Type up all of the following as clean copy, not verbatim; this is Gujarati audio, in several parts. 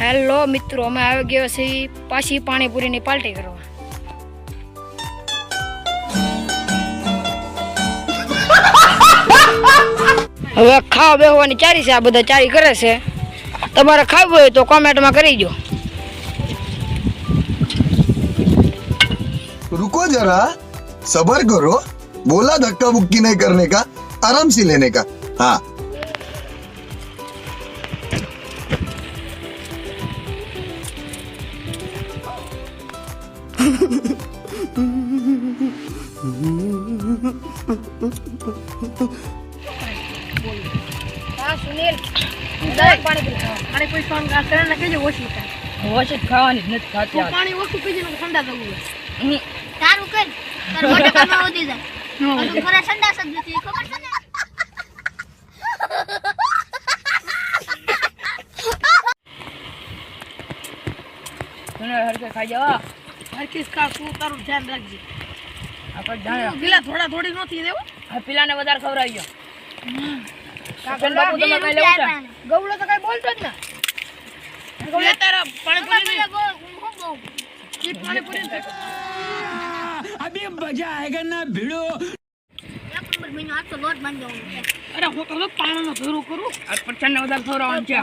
હેલો મિત્રો, અમે આવી ગયો છીએ પાછી પાણીપુરીની પાર્ટી કરવા. હવે ખાવા બેસવાની ચારી છે, આ બધા ચારી કરે છે. તમારે ખાવું હોય તો કોમેન્ટમાં કરી દો. रुको जरा, सबर करो. बोला धक्का मुक्की नहीं करने का, आराम से लेने का. हाँ. હા સુનિલ, પાણીપુરી ખાવા. અને કોઈ સોંગ કરે ને કેજો ઓછી થાય. ઓછી ખાવાની નથી ખાતી. પાણી ઓછું પીજે ને ઠંડા થવું. તારું કર તાર મોટા કામમાં વધી જાય અને ખરા સંડાસ જ નથી ખબર છે ને તને હરકે ખાઈ જાવ. હરકીસ કા તું તારું ધ્યાન રાખજે. આપણે જાણે પેલા થોડા થોડી નથી દેવો આ પીલાને વધારે ખવડાવી ગયો. કાકન બાપુ તમે કઈ લેવું છે? ગવડો તો કઈ બોલતો જ ના. લે તારા પાણીપુરી ની પાણીપુરી अभी मजा आएगा ना भिड़ो. એક નંબર મહિનો આ તો લોટ બાંધો. અરે હું તો પાણીનો ભેરું કરું. આ પચાને વધારે ખવડાવવાનું છે.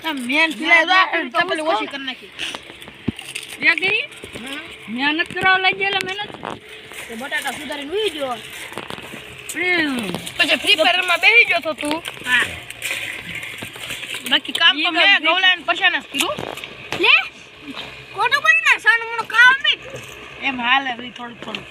તા મેન પીલા ચપલી ઓછી કરી નાખી. રે ગઈ મહેનત કરવા લઈ ગયેલા મહેનત. તો બટાટા સુધારીને ઉઈ ગયો. પછી ફ્રી ફાયર માં બેસી ગયો તો તું. હા બાકી કામ તો મેં ગૌલાને પછાને કીધું. લે કોટો કરી ના સાનું મનો કામ મે એમ હાલે થોડું થોડું